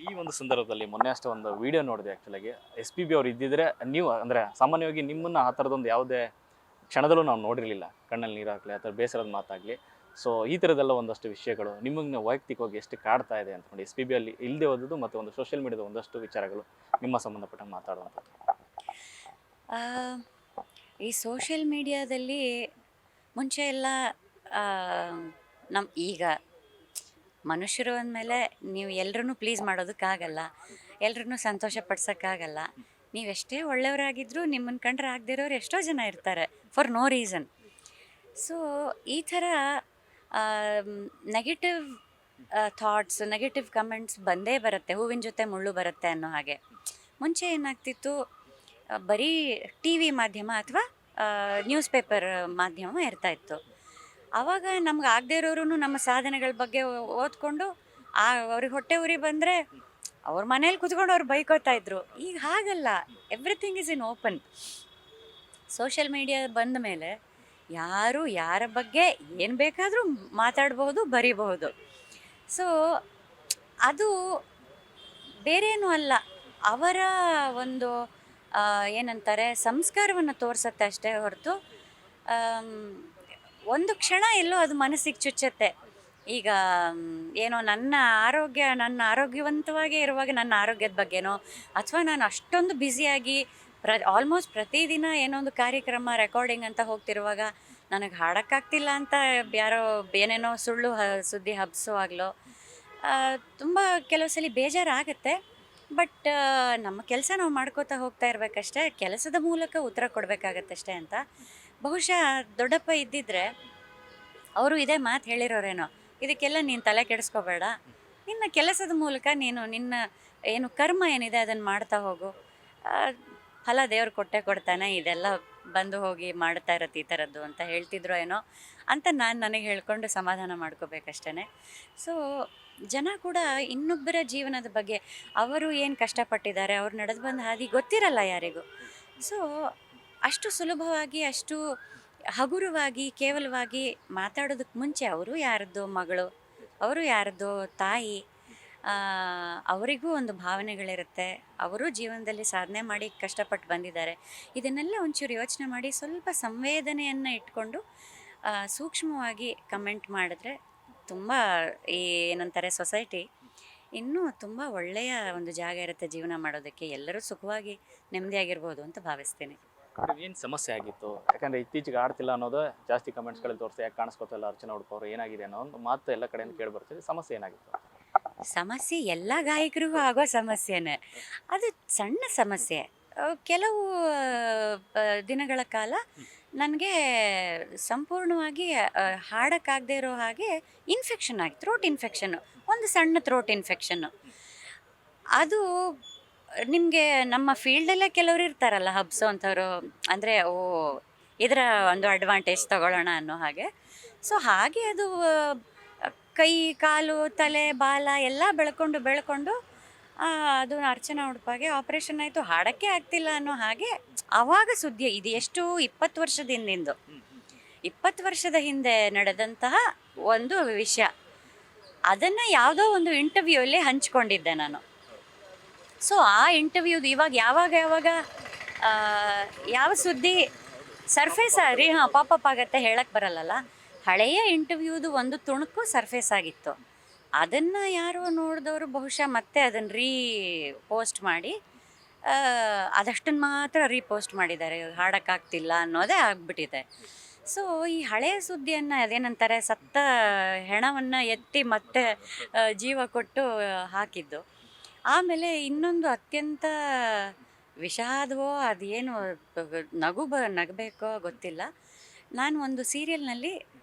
ಈ ಒಂದು ಸಂದರ್ಭದಲ್ಲಿ ಮೊನ್ನೆ ಅಷ್ಟೇ ಒಂದು ವಿಡಿಯೋ ನೋಡಿದೆ ಆ್ಯಕ್ಚುಲಾಗಿ. ಎಸ್ ಪಿ ಬಿ ಅವ್ರು ಇದ್ದಿದ್ರೆ ನೀವು ಅಂದರೆ ಸಾಮಾನ್ಯವಾಗಿ ನಿಮ್ಮನ್ನು ಆ ಥರದೊಂದು ಯಾವುದೇ ಕ್ಷಣದಲ್ಲೂ ನಾವು ನೋಡಿರಲಿಲ್ಲ. ಕಣ್ಣಲ್ಲಿ ನೀರು ಹಾಕಲಿ ಅಥವಾ ಬೇಸರದ ಮಾತಾಗಲಿ. ಸೊ ಈ ಥರದ್ದೆಲ್ಲ ಒಂದಷ್ಟು ವಿಷಯಗಳು ನಿಮಗೆ ವೈಯಕ್ತಿಕವಾಗಿ ಎಷ್ಟು ಕಾಡ್ತಾ ಇದೆ ಅಂತ ನೋಡಿ. ಎಸ್ ಪಿ ಬಿ ಅಲ್ಲಿ ಇಲ್ಲದೆ ಹೋದದ್ದು ಮತ್ತು ಒಂದು ಸೋಷಿಯಲ್ ಮೀಡಿಯಾದ ಒಂದಷ್ಟು ವಿಚಾರಗಳು ನಿಮ್ಮ ಸಂಬಂಧಪಟ್ಟಂಗೆ ಮಾತಾಡುವಂಥದ್ದು. ಆ, ಈ ಸೋಷಿಯಲ್ ಮೀಡಿಯಾದಲ್ಲಿ ಮುಂಚೆ ಎಲ್ಲ ನಮ್ಮ ಈಗ ಮನುಷ್ಯರು ಅಂದಮೇಲೆ ನೀವು ಎಲ್ರೂ ಪ್ಲೀಸ್ ಮಾಡೋದಕ್ಕಾಗಲ್ಲ, ಎಲ್ರೂ ಸಂತೋಷ ಪಡ್ಸೋಕ್ಕಾಗಲ್ಲ. ನೀವೆಷ್ಟೇ ಒಳ್ಳೆಯವರಾಗಿದ್ದರೂ ನಿಮ್ಮನ್ನು ಕಂಡ್ರೆ ಆಗದಿರೋರು ಎಷ್ಟೋ ಜನ ಇರ್ತಾರೆ ಫಾರ್ ನೋ ರೀಸನ್. ಸೊ ಈ ಥರ ನೆಗೆಟಿವ್ ಥಾಟ್ಸ್, ನೆಗೆಟಿವ್ ಕಮೆಂಟ್ಸ್ ಬಂದೇ ಬರುತ್ತೆ. ಹೂವಿನ ಜೊತೆ ಮುಳ್ಳು ಬರುತ್ತೆ ಅನ್ನೋ ಹಾಗೆ. ಮುಂಚೆ ಏನಾಗ್ತಿತ್ತು, ಬರೀ ಟಿ ವಿ ಮಾಧ್ಯಮ ಅಥವಾ ನ್ಯೂಸ್ ಪೇಪರ್ ಮಾಧ್ಯಮ ಇರ್ತಾಯಿತ್ತು. ಆವಾಗ ನಮ್ಗೆ ಆಗದೇ ಇರೋರು ನಮ್ಮ ಸಾಧನೆಗಳ ಬಗ್ಗೆ ಓದ್ಕೊಂಡು ಅವ್ರಿಗೆ ಹೊಟ್ಟೆ ಉರಿ ಬಂದರೆ ಅವ್ರ ಮನೇಲಿ ಕುತ್ಕೊಂಡು ಅವ್ರು ಬೈಕೋತಾ ಇದ್ರು. ಈಗ ಹಾಗಲ್ಲ, everything is in open. Social media ಬಂದ ಮೇಲೆ ಯಾರು ಯಾರ ಬಗ್ಗೆ ಏನು ಬೇಕಾದರೂ ಮಾತಾಡಬಹುದು, ಬರಿಬಹುದು. ಸೊ ಅದು ಬೇರೇನೂ ಅಲ್ಲ, ಅವರ ಒಂದು ಏನಂತಾರೆ ಸಂಸ್ಕಾರವನ್ನು ತೋರಿಸತ್ತೆ ಅಷ್ಟೇ ಹೊರತು ಒಂದು ಕ್ಷಣ ಎಲ್ಲೋ ಅದು ಮನಸ್ಸಿಗೆ ಚುಚ್ಚತ್ತೆ. ಈಗ ಏನೋ ನನ್ನ ಆರೋಗ್ಯವಂತವಾಗಿ ಇರುವಾಗ ನನ್ನ ಆರೋಗ್ಯದ ಬಗ್ಗೆನೋ, ಅಥವಾ ನಾನು ಅಷ್ಟೊಂದು ಬ್ಯುಸಿಯಾಗಿ ಆಲ್ಮೋಸ್ಟ್ ಪ್ರತಿದಿನ ಏನೋ ಒಂದು ಕಾರ್ಯಕ್ರಮ ರೆಕಾರ್ಡಿಂಗ್ ಅಂತ ಹೋಗ್ತಿರುವಾಗ ನನಗೆ ಹಾಡೋಕ್ಕಾಗ್ತಿಲ್ಲ ಅಂತ ಯಾರೋ ಏನೇನೋ ಸುಳ್ಳು ಸುದ್ದಿ ಹಬ್ಸುವಾಗಲೋ ತುಂಬ ಕೆಲವು ಸಲ ಬೇಜಾರಾಗುತ್ತೆ. ಬಟ್ ನಮ್ಮ ಕೆಲಸ ನಾವು ಮಾಡ್ಕೋತಾ ಹೋಗ್ತಾ ಇರಬೇಕಷ್ಟೇ, ಕೆಲಸದ ಮೂಲಕ ಉತ್ತರ ಕೊಡಬೇಕಾಗತ್ತಷ್ಟೇ ಅಂತ. ಬಹುಶಃ ದೊಡ್ಡಪ್ಪ ಇದ್ದಿದ್ರೆ ಅವರು ಇದೇ ಮಾತು ಹೇಳಿರೋರೇನೋ, ಇದಕ್ಕೆಲ್ಲ ನೀನು ತಲೆ ಕೆಡಿಸ್ಕೋಬೇಡ, ನಿನ್ನ ಕೆಲಸದ ಮೂಲಕ ನೀನು ನಿನ್ನ ಏನು ಕರ್ಮ ಏನಿದೆ ಅದನ್ನು ಮಾಡ್ತಾ ಹೋಗು, ಫಲ ದೇವ್ರು ಕೊಟ್ಟೆ ಕೊಡ್ತಾನೆ, ಇದೆಲ್ಲ ಬಂದು ಹೋಗಿ ಮಾಡ್ತಾ ಇರತ್ತೆ ಈ ಥರದ್ದು ಅಂತ ಹೇಳ್ತಿದ್ರು ಏನೋ ಅಂತ ನನಗೆ ಹೇಳ್ಕೊಂಡು ಸಮಾಧಾನ ಮಾಡ್ಕೋಬೇಕಷ್ಟೇ. ಸೊ ಜನ ಕೂಡ ಇನ್ನೊಬ್ಬರ ಜೀವನದ ಬಗ್ಗೆ, ಅವರು ಏನು ಕಷ್ಟಪಟ್ಟಿದ್ದಾರೆ, ಅವ್ರು ನಡೆದು ಬಂದ ಹಾದಿ ಗೊತ್ತಿರಲ್ಲ ಯಾರಿಗೂ. ಸೊ ಅಷ್ಟು ಸುಲಭವಾಗಿ, ಅಷ್ಟು ಹಗುರವಾಗಿ, ಕೇವಲವಾಗಿ ಮಾತಾಡೋದಕ್ಕೆ ಮುಂಚೆ ಅವರು ಯಾರದ್ದು ಮಗಳು, ಅವರು ಯಾರದ್ದು ತಾಯಿ, ಅವರಿಗೂ ಒಂದು ಭಾವನೆಗಳಿರುತ್ತೆ. ಅವರು ಜೀವನದಲ್ಲಿ ಸಾಧನೆ ಮಾಡಿ ಕಷ್ಟಪಟ್ಟು ಬಂದಿದ್ದಾರೆ. ಇದನ್ನೆಲ್ಲ ಒಂಚೂರು ಯೋಚನೆ ಮಾಡಿ ಸ್ವಲ್ಪ ಸಂವೇದನೆಯನ್ನು ಇಟ್ಕೊಂಡು ಸೂಕ್ಷ್ಮವಾಗಿ ಕಮೆಂಟ್ ಮಾಡಿದ್ರೆ ತುಂಬ ಏನಂತಾರೆ ಸೊಸೈಟಿ ಇನ್ನೂ ತುಂಬ ಒಳ್ಳೆಯ ಒಂದು ಜಾಗ ಇರುತ್ತೆ ಜೀವನ ಮಾಡೋದಕ್ಕೆ. ಎಲ್ಲರೂ ಸುಖವಾಗಿ ನೆಮ್ಮದಿಯಾಗಿರ್ಬೋದು ಅಂತ ಭಾವಿಸ್ತೀನಿ. ಏನು ಸಮಸ್ಯೆ ಆಗಿತ್ತು? ಯಾಕಂದರೆ ಇತ್ತೀಚೆಗೆ ಆಡ್ತಿಲ್ಲ ಅನ್ನೋದು ಜಾಸ್ತಿ ಕಮೆಂಟ್ಸ್ಗಳಲ್ಲಿ ತೋರಿಸಿ, ಯಾಕೆ ಕಾಣಿಸ್ಕೊತಿಲ್ಲ ಅರ್ಚನಾ ಉಡುಪ ಅವರು, ಏನಾಗಿದೆ ಅನ್ನೋ ಒಂದು ಮಾತು ಎಲ್ಲ ಕಡೆಯಿಂದ ಕೇಳಿ ಬರ್ತಿದೆ. ಸಮಸ್ಯೆ ಏನಾಗಿತ್ತು? ಸಮಸ್ಯೆ ಎಲ್ಲ ಗಾಯಕರಿಗೂ ಆಗೋ ಸಮಸ್ಯೆನೇ. ಅದು ಸಣ್ಣ ಸಮಸ್ಯೆ. ಕೆಲವು ದಿನಗಳ ಕಾಲ ನನಗೆ ಸಂಪೂರ್ಣವಾಗಿ ಹಾಡೋಕ್ಕಾಗದೇ ಇರೋ ಹಾಗೆ ಇನ್ಫೆಕ್ಷನ್ ಆಗಿ, ಥ್ರೋಟ್ ಇನ್ಫೆಕ್ಷನ್ನು, ಒಂದು ಸಣ್ಣ ಥ್ರೋಟ್ ಇನ್ಫೆಕ್ಷನ್ನು. ಅದು ನಿಮಗೆ ನಮ್ಮ ಫೀಲ್ಡಲ್ಲೇ ಕೆಲವರು ಇರ್ತಾರಲ್ಲ ಹಬ್ಸೋ ಅಂಥವ್ರು, ಅಂದರೆ ಇದರ ಒಂದು ಅಡ್ವಾಂಟೇಜ್ ತಗೊಳ್ಳೋಣ ಅನ್ನೋ ಹಾಗೆ. ಸೊ ಹಾಗೆ ಅದು ಕೈ ಕಾಲು ತಲೆ ಬಾಲ ಎಲ್ಲ ಬೆಳ್ಕೊಂಡು ಅದು ಅರ್ಚನಾ ಉಡುಪಾಗೆ ಆಪ್ರೇಷನ್ ಆಯಿತು, ಹಾಡೋಕ್ಕೆ ಆಗ್ತಿಲ್ಲ ಅನ್ನೋ ಹಾಗೆ ಆವಾಗ ಸುದ್ದಿ. ಇದು ಎಷ್ಟು 20 ವರ್ಷದ ಹಿಂದಿಂದು, 20 ವರ್ಷದ ಹಿಂದೆ ನಡೆದಂತಹ ಒಂದು ವಿಷಯ. ಅದನ್ನು ಯಾವುದೋ ಒಂದು ಇಂಟರ್ವ್ಯೂಲ್ಲಿ ಹಂಚ್ಕೊಂಡಿದ್ದೆ ನಾನು. ಸೊ ಆ ಇಂಟರ್ವ್ಯೂದು ಇವಾಗ ಯಾವಾಗ ಯಾವ ಸುದ್ದಿ ಸರ್ಫೇಸ್ ಆಗಿ ಪಾಪಪ್ ಆಗುತ್ತೆ ಹೇಳಕ್ಕೆ ಬರಲ್ಲಲ್ಲ. ಹಳೆಯ ಇಂಟರ್ವ್ಯೂದು ಒಂದು ತುಣುಕು ಸರ್ಫೇಸ್ ಆಗಿತ್ತು. ಅದನ್ನು ಯಾರೋ ನೋಡಿದವರು ಬಹುಶಃ ಮತ್ತೆ ಅದನ್ನು ಪೋಸ್ಟ್ ಮಾಡಿ ಅದಷ್ಟನ್ನು ಮಾತ್ರ ರೀಪೋಸ್ಟ್ ಮಾಡಿದ್ದಾರೆ. ಹಾಡೋಕ್ಕಾಗ್ತಿಲ್ಲ ಅನ್ನೋದೇ ಆಗ್ಬಿಟ್ಟಿದೆ. ಸೊ ಈ ಹಳೆಯ ಸುದ್ದಿಯನ್ನು ಅದೇನಂತಾರೆ ಸತ್ತ ಹೆಣವನ್ನು ಎತ್ತಿ ಮತ್ತೆ ಜೀವ ಕೊಟ್ಟು ಹಾಕಿದ್ದು. ಆಮೇಲೆ ಇನ್ನೊಂದು ಅತ್ಯಂತ ವಿಷಾದವೋ ಅದೇನು ನಗಬೇಕೋ ಗೊತ್ತಿಲ್ಲ. ನಾನು ಒಂದು ಸೀರಿಯಲ್ನಲ್ಲಿ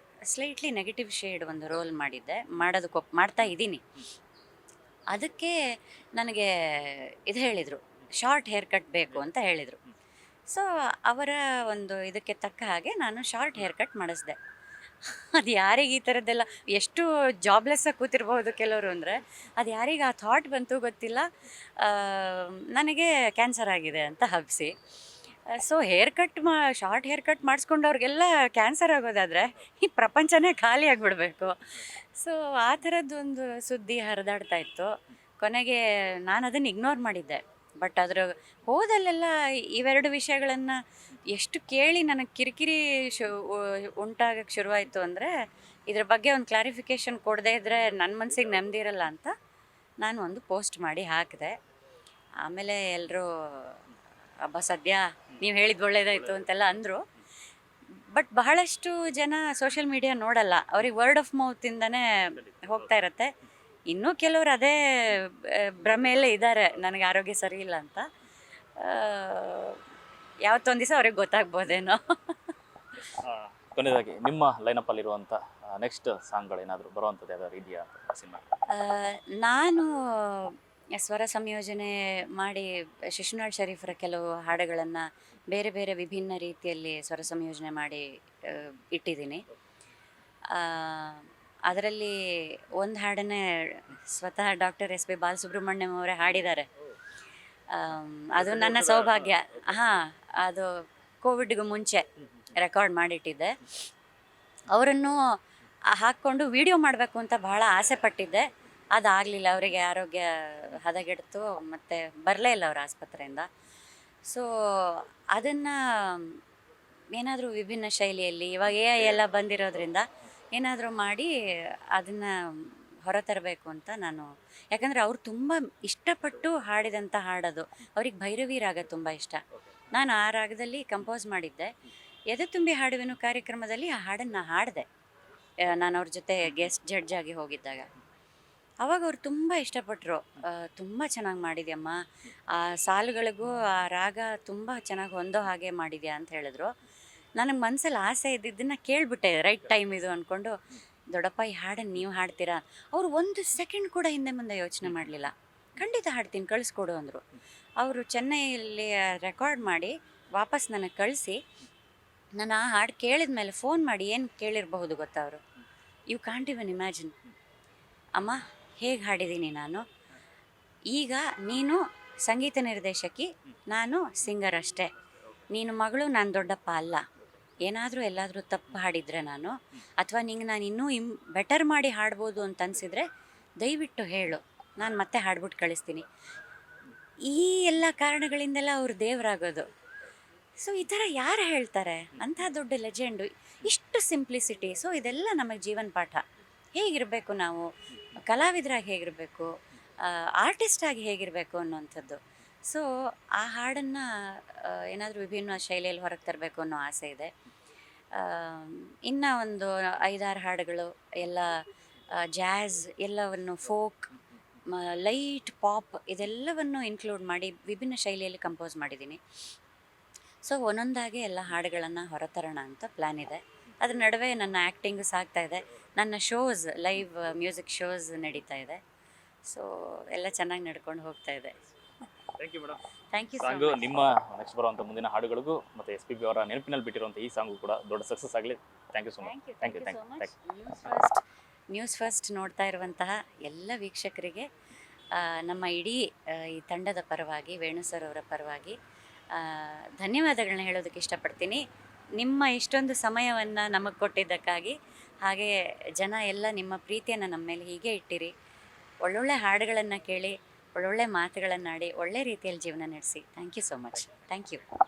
ಸ್ಲೈಟ್ಲಿ ನೆಗೆಟಿವ್ ಶೇಡ್ ಒಂದು ರೋಲ್ ಮಾಡಿದ್ದೆ, ಮಾಡ್ತಾ ಇದ್ದೀನಿ. ಅದಕ್ಕೆ ನನಗೆ ಇದು ಹೇಳಿದರು, ಶಾರ್ಟ್ ಹೇರ್ ಕಟ್ ಬೇಕು ಅಂತ ಹೇಳಿದರು. ಸೊ ಅವರ ಒಂದು ಇದಕ್ಕೆ ತಕ್ಕ ಹಾಗೆ ನಾನು ಶಾರ್ಟ್ ಹೇರ್ ಕಟ್ ಮಾಡಿಸ್ದೆ. ಅದು ಯಾರಿಗೆ ಈ ಥರದ್ದೆಲ್ಲ ಎಷ್ಟು ಜಾಬ್ಲೆಸ್ಸಾಗಿ ಕೂತಿರ್ಬೋದು ಕೆಲವರು ಅಂದರೆ, ಅದು ಯಾರಿಗೆ ಆ ಥಾಟ್ ಬಂತು ಗೊತ್ತಿಲ್ಲ, ನನಗೆ ಕ್ಯಾನ್ಸರ್ ಆಗಿದೆ ಅಂತ ಹಬ್ಬಿಸಿ. ಸೊ ಶಾರ್ಟ್ ಹೇರ್ ಕಟ್ ಮಾಡಿಸ್ಕೊಂಡವ್ರಿಗೆಲ್ಲ ಕ್ಯಾನ್ಸರ್ ಆಗೋದಾದರೆ ಈ ಪ್ರಪಂಚನೇ ಖಾಲಿ ಆಗಿಬಿಡ್ಬೇಕು. ಸೊ ಆ ಥರದ್ದೊಂದು ಸುದ್ದಿ ಹರಿದಾಡ್ತಾ ಇತ್ತು. ಕೊನೆಗೆ ನಾನು ಅದನ್ನು ಇಗ್ನೋರ್ ಮಾಡಿದ್ದೆ. ಬಟ್ ಅದರ ಹೋದಲ್ಲೆಲ್ಲ ಇವೆರಡು ವಿಷಯಗಳನ್ನು ಎಷ್ಟು ಕೇಳಿ ನನಗೆ ಕಿರಿಕಿರಿ ಉಂಟಾಗಕ್ಕೆ ಶುರುವಾಯಿತು ಅಂದರೆ, ಇದ್ರ ಬಗ್ಗೆ ಒಂದು ಕ್ಲಾರಿಫಿಕೇಷನ್ ಕೊಡದೇ ಇದ್ದರೆ ನನ್ನ ಮನಸ್ಸಿಗೆ ನೆಮ್ಮದಿ ಇರಲ್ಲ ಅಂತ ನಾನು ಒಂದು ಪೋಸ್ಟ್ ಮಾಡಿ ಹಾಕಿದೆ. ಆಮೇಲೆ ಎಲ್ಲರೂ ಹಬ್ಬ ಸದ್ಯ ನೀವು ಹೇಳಿದ್ದು ಒಳ್ಳೇದಾಯಿತು ಅಂತೆಲ್ಲ ಅಂದರು. ಬಟ್ ಬಹಳಷ್ಟು ಜನ ಸೋಷಿಯಲ್ ಮೀಡಿಯಾ ನೋಡಲ್ಲ, ಅವ್ರಿಗೆ ವರ್ಡ್ ಆಫ್ ಮೌತಿಂದನೇ ಹೋಗ್ತಾ ಇರತ್ತೆ. ಇನ್ನೂ ಕೆಲವರು ಅದೇ ಭ್ರಮೆಯಲ್ಲೇ ಇದ್ದಾರೆ ನನಗೆ ಆರೋಗ್ಯ ಸರಿ ಇಲ್ಲ ಅಂತ. ಯಾವತ್ತೊಂದು ದಿವಸ ಅವ್ರಿಗೆ ಗೊತ್ತಾಗ್ಬೋದೇನೋ. ಕೊನೆಯದಾಗಿ ನಿಮ್ಮ ಲೈನಪ್ಪಲ್ಲಿರುವಂಥ ನೆಕ್ಸ್ಟ್ ಸಾಂಗ್ಗಳೇನಾದರೂ ಬರುವಂಥದ್ದು ಯಾವ್ದಾದ್ರು ಇದೆಯಾ ಸಿನಿಮಾ? ನಾನು ಸ್ವರ ಸಂಯೋಜನೆ ಮಾಡಿ ಶಿಶುನಾಳ್ ಶರೀಫರ ಕೆಲವು ಹಾಡುಗಳನ್ನು ಬೇರೆ ಬೇರೆ ವಿಭಿನ್ನ ರೀತಿಯಲ್ಲಿ ಸ್ವರ ಸಂಯೋಜನೆ ಮಾಡಿ ಇಟ್ಟಿದ್ದೀನಿ. ಅದರಲ್ಲಿ ಒಂದು ಹಾಡನ್ನೇ ಸ್ವತಃ ಡಾಕ್ಟರ್ ಎಸ್ ಪಿ ಬಾಲಸುಬ್ರಹ್ಮಣ್ಯಂ ಅವರೇ ಹಾಡಿದ್ದಾರೆ. ಅದು ನನ್ನ ಸೌಭಾಗ್ಯ. ಹಾಂ, ಅದು ಕೋವಿಡ್ಗೂ ಮುಂಚೆ ರೆಕಾರ್ಡ್ ಮಾಡಿಟ್ಟಿದ್ದೆ. ಅವರನ್ನು ಹಾಕ್ಕೊಂಡು ವಿಡಿಯೋ ಮಾಡಬೇಕು ಅಂತ ಬಹಳ ಆಸೆ ಪಟ್ಟಿದ್ದೆ. ಅದಾಗಲಿಲ್ಲ, ಅವರಿಗೆ ಆರೋಗ್ಯ ಹದಗೆಡ್ತು, ಮತ್ತು ಬರಲೇ ಇಲ್ಲ ಅವರು ಆಸ್ಪತ್ರೆಯಿಂದ. ಸೊ ಅದನ್ನು ಏನಾದರೂ ವಿಭಿನ್ನ ಶೈಲಿಯಲ್ಲಿ, ಇವಾಗ AI ಎಲ್ಲ ಬಂದಿರೋದ್ರಿಂದ ಏನಾದರೂ ಮಾಡಿ ಅದನ್ನು ಹೊರತರಬೇಕು ಅಂತ ನಾನು, ಯಾಕಂದರೆ ಅವ್ರು ತುಂಬ ಇಷ್ಟಪಟ್ಟು ಹಾಡಿದಂಥ ಹಾಡೋದು. ಅವ್ರಿಗೆ ಭೈರವಿ ರಾಗ ತುಂಬ ಇಷ್ಟ. ನಾನು ಆ ರಾಗದಲ್ಲಿ ಕಂಪೋಸ್ ಮಾಡಿದ್ದೆ. ಎದೆ ತುಂಬಿ ಹಾಡುವೆನು ಕಾರ್ಯಕ್ರಮದಲ್ಲಿ ಆ ಹಾಡನ್ನು ಹಾಡಿದೆ, ನಾನು ಅವ್ರ ಜೊತೆ ಗೆಸ್ಟ್ ಜಡ್ಜ್ ಆಗಿ ಹೋಗಿದ್ದಾಗ. ಆವಾಗ ಅವ್ರು ತುಂಬ ಇಷ್ಟಪಟ್ಟರು. ತುಂಬ ಚೆನ್ನಾಗಿ ಮಾಡಿದ್ಯಮ್ಮ, ಆ ಸಾಲುಗಳಿಗೂ ಆ ರಾಗ ತುಂಬ ಚೆನ್ನಾಗಿ ಹೊಂದೋ ಹಾಗೆ ಮಾಡಿದ್ಯಾ ಅಂತ ಹೇಳಿದ್ರು. ನನಗೆ ಮನಸ್ಸಲ್ಲಿ ಆಸೆ ಇದ್ದಿದ್ದನ್ನು ಕೇಳಿಬಿಟ್ಟೆ, ರೈಟ್ ಟೈಮ್ ಇದು ಅಂದ್ಕೊಂಡು, ದೊಡ್ಡಪ್ಪ ಈ ಹಾಡನ್ನು ನೀವು ಹಾಡ್ತೀರಾ? ಅವರು ಒಂದು ಸೆಕೆಂಡ್ ಕೂಡ ಹಿಂದೆ ಮುಂದೆ ಯೋಚನೆ ಮಾಡಲಿಲ್ಲ. ಖಂಡಿತ ಹಾಡ್ತೀನಿ, ಕಳಿಸ್ಕೊಡು ಅಂದರು. ಅವರು ಚೆನ್ನೈಯಲ್ಲಿ ರೆಕಾರ್ಡ್ ಮಾಡಿ ವಾಪಸ್ ನನಗೆ ಕಳಿಸಿ, ನಾನು ಆ ಹಾಡು ಕೇಳಿದ ಮೇಲೆ ಫೋನ್ ಮಾಡಿ ಏನು ಕೇಳಿರಬಹುದು ಗೊತ್ತಾ ಅವರು? ಯು ಕಾಂಟ್ ಇವನ್ ಇಮ್ಯಾಜಿನ್ ಅಮ್ಮ, ಹೇಗೆ ಹಾಡಿದ್ದೀನಿ ನಾನು. ಈಗ ನೀನು ಸಂಗೀತ ನಿರ್ದೇಶಕಿ, ನಾನು ಸಿಂಗರ್ ಅಷ್ಟೇ. ನೀನು ಮಗಳು, ನಾನು ದೊಡ್ಡಪ್ಪ ಅಲ್ಲ. ಏನಾದರೂ ಎಲ್ಲಾದರೂ ತಪ್ಪು ಹಾಡಿದರೆ ನಾನು, ಅಥವಾ ನಿಂಗೆ ನಾನು ಇನ್ನೂ ಬೆಟರ್ ಮಾಡಿ ಹಾಡ್ಬೋದು ಅಂತ ಅನಿಸಿದರೆ ದಯವಿಟ್ಟು ಹೇಳು, ನಾನು ಮತ್ತೆ ಹಾಡ್ಬಿಟ್ಟು ಕಳಿಸ್ತೀನಿ. ಈ ಎಲ್ಲ ಕಾರಣಗಳಿಂದೆಲ್ಲ ಅವ್ರು ದೇವರಾಗೋದು. ಸೊ ಈ ಥರ ಯಾರು ಹೇಳ್ತಾರೆ? ಅಂಥ ದೊಡ್ಡ ಲೆಜೆಂಡು, ಇಷ್ಟು ಸಿಂಪ್ಲಿಸಿಟಿ. ಸೊ ಇದೆಲ್ಲ ನಮಗೆ ಜೀವನ ಪಾಠ. ಹೇಗಿರಬೇಕು ನಾವು, ಕಲಾವಿದರಾಗಿ ಹೇಗಿರಬೇಕು, ಆರ್ಟಿಸ್ಟಾಗಿ ಹೇಗಿರಬೇಕು ಅನ್ನೋವಂಥದ್ದು. ಸೊ ಆ ಹಾಡನ್ನು ಏನಾದರೂ ವಿಭಿನ್ನ ಶೈಲಿಯಲ್ಲಿ ಹೊರಗೆ ತರಬೇಕು ಅನ್ನೋ ಆಸೆ ಇದೆ. ಇನ್ನು ಒಂದು 5-6 ಹಾಡುಗಳು ಎಲ್ಲ ಜಾಝ್, ಎಲ್ಲವನ್ನು ಫೋಕ್, ಲೈಟ್ ಪಾಪ್, ಇದೆಲ್ಲವನ್ನು ಇನ್ಕ್ಲೂಡ್ ಮಾಡಿ ವಿಭಿನ್ನ ಶೈಲಿಯಲ್ಲಿ ಕಂಪೋಸ್ ಮಾಡಿದ್ದೀನಿ. ಸೊ ಒಂದೊಂದಾಗಿ ಎಲ್ಲ ಹಾಡುಗಳನ್ನು ಹೊರತರೋಣ ಅಂತ ಪ್ಲ್ಯಾನ್ ಇದೆ. ಅದ್ರ ನಡುವೆ ನನ್ನ ಆ್ಯಕ್ಟಿಂಗು ಸಾಗ್ತಾ ಇದೆ, ನನ್ನ ಶೋಸ್, ಲೈವ್ ಮ್ಯೂಸಿಕ್ ಶೋಸ್ ನಡೀತಾ ಇದೆ. ಸೊ ಎಲ್ಲ ಚೆನ್ನಾಗಿ ನಡ್ಕೊಂಡು ಹೋಗ್ತಾ ಇದೆ. Thank you madam. Thank you. Song ನಿಮ್ಮ ನೆಕ್ಸ್ಟ್ ಬರುವಂಥ ಮುಂದಿನ ಹಾಡುಗಳಿಗೂ ಮತ್ತು SPB ಅವರ ನೆನಪಿನಲ್ಲಿ ಬಿಟ್ಟಿರುವಂಥ ಈ ಸಾಂಗು ಕೂಡ ದೊಡ್ಡ ಸಕ್ಸಸ್ ಆಗಲಿ. Thank you so much. Thank you so much. News First ನೋಡ್ತಾ ಇರುವಂತಹ ಎಲ್ಲ ವೀಕ್ಷಕರಿಗೆ ನಮ್ಮ ಇಡೀ ಈ ತಂಡದ ಪರವಾಗಿ, ವೇಣು ಸರ್ ಅವರ ಪರವಾಗಿ ಧನ್ಯವಾದಗಳನ್ನ ಹೇಳೋದಕ್ಕೆ ಇಷ್ಟಪಡ್ತೀನಿ. ನಿಮ್ಮ ಇಷ್ಟೊಂದು ಸಮಯವನ್ನು ನಮಗೆ ಕೊಟ್ಟಿದ್ದಕ್ಕಾಗಿ, ಹಾಗೆ ಜನ ಎಲ್ಲ ನಿಮ್ಮ ಪ್ರೀತಿಯನ್ನು ನಮ್ಮ ಮೇಲೆ ಹೀಗೆ ಇಟ್ಟಿರಿ. ಒಳ್ಳೊಳ್ಳೆ ಹಾಡುಗಳನ್ನು ಕೇಳಿ, ಒಳ್ಳೊಳ್ಳೆ ಮಾತುಗಳನ್ನಾಡಿ, ಒಳ್ಳೆ ರೀತಿಯಲ್ಲಿ ಜೀವನ ನಡೆಸಿ. Thank you so much. Thank you.